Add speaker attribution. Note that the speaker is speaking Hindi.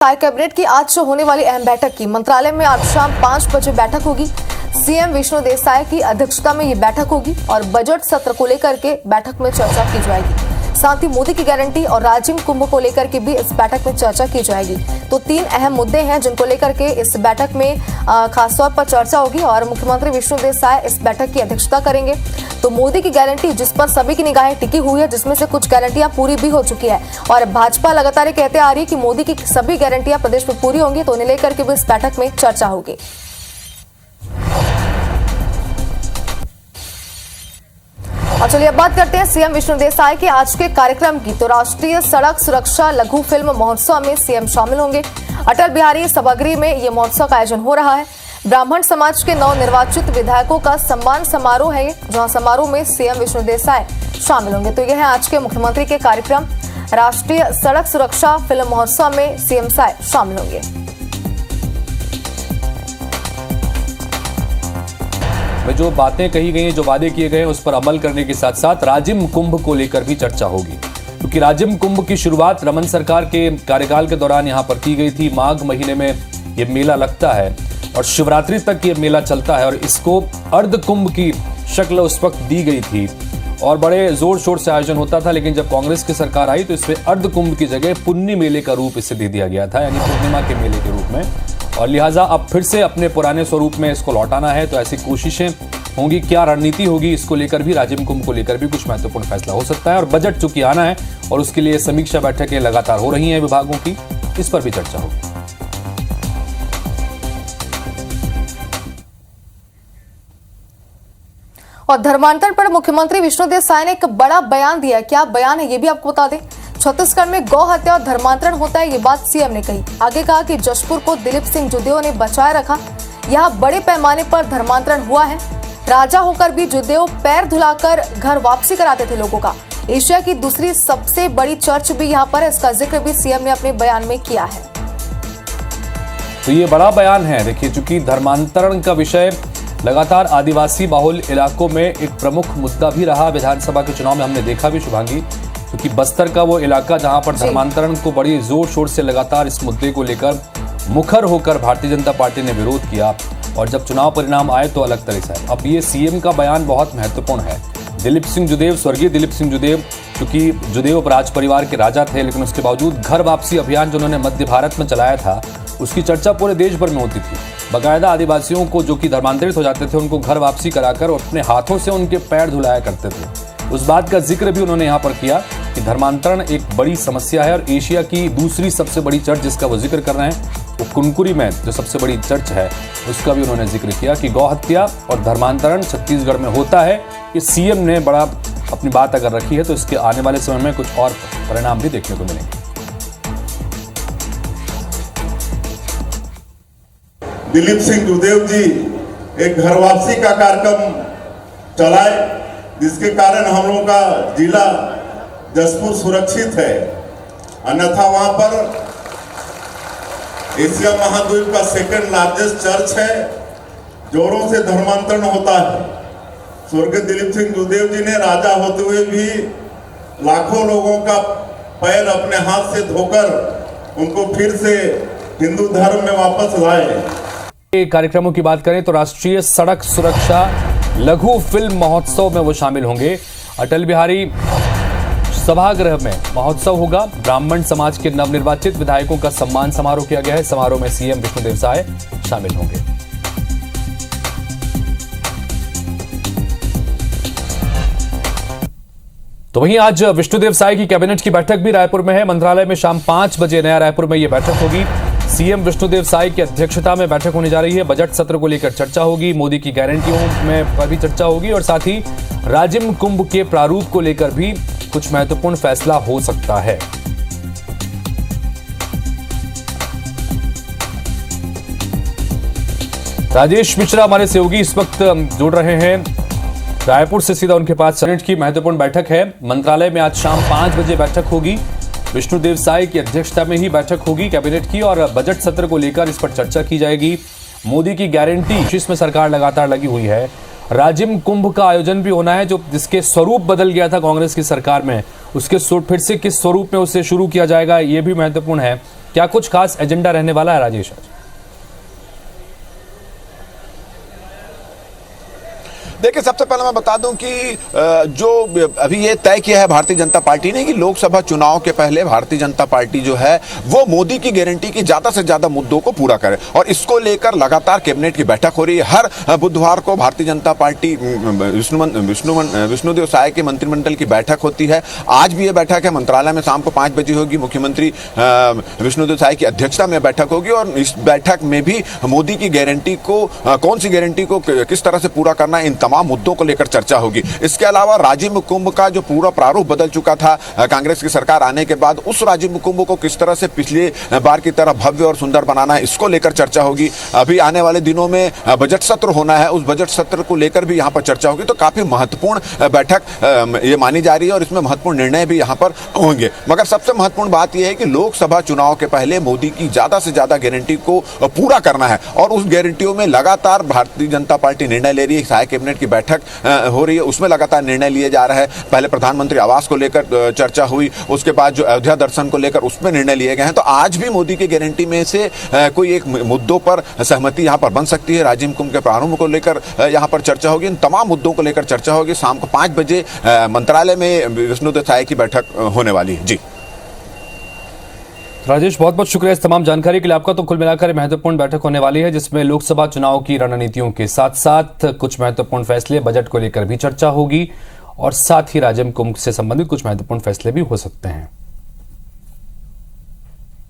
Speaker 1: कैबिनेट की आज से होने वाली अहम बैठक की मंत्रालय में आज शाम 5 बजे बैठक होगी। सीएम विष्णु देसाई की अध्यक्षता में ये बैठक होगी और बजट सत्र को लेकर के बैठक में चर्चा की जाएगी। साथ ही मोदी की गारंटी और राजिम कुंभ को लेकर के भी इस बैठक में चर्चा की जाएगी। तो 3 अहम मुद्दे हैं जिनको लेकर के इस बैठक में खासतौर पर चर्चा होगी और मुख्यमंत्री विष्णु देसाई इस बैठक की अध्यक्षता करेंगे। तो मोदी की गारंटी जिस पर सभी की निगाहें टिकी हुई है, जिसमें से कुछ गारंटियां पूरी भी हो चुकी है और भाजपा लगातार ये कहते आ रही है कि मोदी की सभी गारंटियां प्रदेश में पूरी होंगी, तो उन्हें लेकर के भी इस बैठक में चर्चा होगी। और चलिए अब बात करते हैं सीएम विष्णु देसाई के आज के कार्यक्रम की। तो राष्ट्रीय सड़क सुरक्षा लघु फिल्म महोत्सव में सीएम शामिल होंगे। अटल बिहारी सभागृह में ये महोत्सव का आयोजन हो रहा है। ब्राह्मण समाज के नवनिर्वाचित विधायकों का सम्मान समारोह है, जहां समारोह में सीएम विष्णु देसाई शामिल होंगे। तो यह है आज के मुख्यमंत्री के कार्यक्रम। राष्ट्रीय सड़क सुरक्षा फिल्म महोत्सव में सीएम साई शामिल होंगे।
Speaker 2: जो बातें कही गई हैं, जो वादे किए गए हैं, उस पर अमल करने के साथ साथ राजिम कुंभ को लेकर भी चर्चा होगी, क्योंकि राजिम कुंभ की शुरुआत रमन सरकार के कार्यकाल के दौरान यहां पर की गई थी। माघ महीने में ये मेला लगता है और शिवरात्रि तक ये मेला चलता है और इसको अर्ध कुंभ की शक्ल उस वक्त दी गई थी और बड़े जोर शोर से आयोजन होता था। लेकिन जब कांग्रेस की सरकार आई तो इसमें अर्ध कुंभ की जगह पुन्नी मेले का रूप इसे दे दिया गया था, यानी पूर्णिमा के मेले के रूप में, और लिहाजा अब फिर से अपने पुराने स्वरूप में इसको लौटाना है। तो ऐसी कोशिशें होंगी, क्या रणनीति होगी, इसको लेकर भी, राजिम कुंभ को लेकर भी कुछ महत्वपूर्ण फैसला हो सकता है। और बजट चूंकि आना है और उसके लिए समीक्षा बैठकें लगातार हो रही हैं विभागों की, इस पर भी चर्चा होगी।
Speaker 1: और धर्मांतरण पर मुख्यमंत्री विष्णु देसाई ने एक बड़ा बयान दिया। क्या बयान है ये भी आपको बता दें। छत्तीसगढ़ में गौ हत्या और धर्मांतरण होता है, ये बात सीएम ने कही। आगे कहा कि जशपुर को दिलीप सिंह जुदेव ने बचाए रखा। यहाँ बड़े पैमाने पर धर्मांतरण हुआ है। राजा होकर भी जुदेव पैर धुलाकर घर वापसी कराते थे लोगों का। एशिया की दूसरी सबसे बड़ी चर्च भी यहाँ पर है, इसका जिक्र भी सीएम ने अपने बयान में किया है।
Speaker 2: तो ये बड़ा बयान है। देखिए, चूंकि धर्मांतरण का विषय लगातार आदिवासी बाहुल इलाकों में एक प्रमुख मुद्दा भी रहा। विधानसभा के चुनाव में हमने देखा भी शुभांगी, क्योंकि बस्तर का वो इलाका जहां पर धर्मांतरण को बड़ी जोर शोर से लगातार इस मुद्दे को लेकर मुखर होकर भारतीय जनता पार्टी ने विरोध किया और जब चुनाव परिणाम आए तो अलग तरह से आए। अब ये सीएम का बयान बहुत महत्वपूर्ण है। दिलीप सिंह जुदेव, स्वर्गीय दिलीप सिंह जुदेव, क्योंकि जुदेव राज परिवार के राजा थे, लेकिन उसके बावजूद घर वापसी अभियान जो उन्होंने मध्य भारत में चलाया था, उसकी चर्चा पूरे देश भर में होती थी। बाकायदा आदिवासियों को जो कि धर्मांतरित हो जाते थे, उनको घर वापसी कराकर अपने हाथों से उनके पैर धुलाया करते थे। उस बात का जिक्र भी उन्होंने यहाँ पर किया कि धर्मांतरण एक बड़ी समस्या है और एशिया की दूसरी सबसे बड़ी चर्च जिसका वो जिक्र कर रहे हैं, वो कुनकुरी में जो सबसे बड़ी चर्च है, उसका भी उन्होंने जिक्र किया कि गौ हत्या और धर्मांतरण छत्तीसगढ़ में होता है। ये सीएम ने बड़ा अपनी बात अगर रखी है तो इसके आने वाले समय में कुछ और परिणाम भी देखने को मिलेंगे।
Speaker 3: दिलीप सिंह जुदेव जी एक घर वापसी का कार्यक्रम चलाए, जिसके कारण हम लोगों का जिला जशपुर सुरक्षित है। अन्यथा वहां पर एशिया महाद्वीप का सेकंड लार्जेस्ट चर्च है, जोरों से धर्मांतरण होता है। स्वर्गीय दिलीप सिंह जुदेव जी ने राजा होते हुए भी लाखों लोगों का पैर अपने हाथ से धोकर उनको फिर से हिंदू धर्म में वापस लाए।
Speaker 2: कार्यक्रमों की बात करें तो राष्ट्रीय सड़क सुरक्षा लघु फिल्म महोत्सव में वो शामिल होंगे। अटल बिहारी सभागृह में महोत्सव होगा। ब्राह्मण समाज के नवनिर्वाचित विधायकों का सम्मान समारोह किया गया है। समारोह में सीएम विष्णु देसाई शामिल होंगे। तो वहीं आज विष्णु देसाई की कैबिनेट की बैठक भी रायपुर में है। मंत्रालय में शाम 5 बजे नया रायपुर में यह बैठक होगी। सीएम विष्णु देसाई की अध्यक्षता में बैठक होने जा रही है। बजट सत्र को लेकर चर्चा होगी, मोदी की गारंटियों में पर भी चर्चा होगी और साथ ही राजिम कुंभ के प्रारूप को लेकर भी कुछ महत्वपूर्ण फैसला हो सकता है। राजेश मिश्रा हमारे सहयोगी इस वक्त जुड़ रहे हैं रायपुर से, सीधा उनके पास। कैबिनेट की महत्वपूर्ण बैठक है। मंत्रालय में आज शाम 5 बजे बैठक होगी। विष्णु देसाई की अध्यक्षता में ही बैठक होगी कैबिनेट की और बजट सत्र को लेकर इस पर चर्चा की जाएगी। मोदी की गारंटी जिसमें सरकार लगातार लगी हुई है। राजिम कुंभ का आयोजन भी होना है, जो जिसके स्वरूप बदल गया था कांग्रेस की सरकार में, उसके फिर से किस स्वरूप में उसे शुरू किया जाएगा, ये भी महत्वपूर्ण है। क्या कुछ खास एजेंडा रहने वाला है राजेश आज?
Speaker 4: देखिए, सबसे पहले मैं बता दूं कि जो अभी ये तय किया है भारतीय जनता पार्टी ने कि लोकसभा चुनाव के पहले भारतीय जनता पार्टी जो है वो मोदी की गारंटी की ज्यादा से ज्यादा मुद्दों को पूरा करे, और इसको लेकर लगातार कैबिनेट की बैठक हो रही है। हर बुधवार को भारतीय जनता पार्टी विष्णुदेव साय के मंत्रिमंडल की बैठक होती है। आज भी ये बैठक है, मंत्रालय में शाम को 5 बजे होगी। मुख्यमंत्री विष्णुदेव साय की अध्यक्षता में बैठक होगी, और इस बैठक में भी मोदी की गारंटी को, कौन सी गारंटी को किस तरह से पूरा करना है, इन तमाम मुद्दों को लेकर चर्चा होगी। इसके अलावा राजीव कुंभ का जो पूरा प्रारूप बदल चुका था कांग्रेस की सरकार आने के बाद, उस राजीव कुंभ को किस तरह से पिछले बार की तरह भव्य और सुंदर बनाना है, इसको लेकर चर्चा होगी। अभी आने वाले दिनों में बजट सत्र होना है, उस बजट सत्र को लेकर भी यहां पर चर्चा होगी। तो काफी महत्वपूर्ण बैठक ये मानी जा रही है, और इसमें महत्वपूर्ण निर्णय भी यहां पर होंगे। मगर सबसे महत्वपूर्ण बात यह है कि लोकसभा चुनाव के पहले मोदी की ज्यादा से ज्यादा गारंटी को पूरा करना है, और उस गारंटियों में लगातार भारतीय जनता पार्टी निर्णय ले रही है। सहायक कैबिनेट की बैठक हो रही है, उसमें लगातार निर्णय लिए जा रहा है। पहले प्रधानमंत्री आवास को लेकर चर्चा हुई, उसके बाद जो अयोध्या दर्शन को लेकर उसमें निर्णय लिए गए हैं। तो आज भी मोदी की गारंटी में से कोई एक मुद्दों पर सहमति यहां पर बन सकती है। राजीव कुंभ के प्रारंभ को लेकर यहां पर चर्चा होगी, इन तमाम मुद्दों को लेकर चर्चा होगी। शाम को 5 बजे मंत्रालय में विष्णुदेव साय की बैठक होने वाली है। जी
Speaker 2: राजेश, बहुत बहुत शुक्रिया इस तमाम जानकारी के लिए आपका। तो कुल मिलाकर महत्वपूर्ण बैठक होने वाली है, जिसमें लोकसभा चुनाव की रणनीतियों के साथ साथ कुछ महत्वपूर्ण फैसले, बजट को लेकर भी चर्चा होगी, और साथ ही राजीव कुंभ से संबंधित कुछ महत्वपूर्ण फैसले भी हो सकते हैं।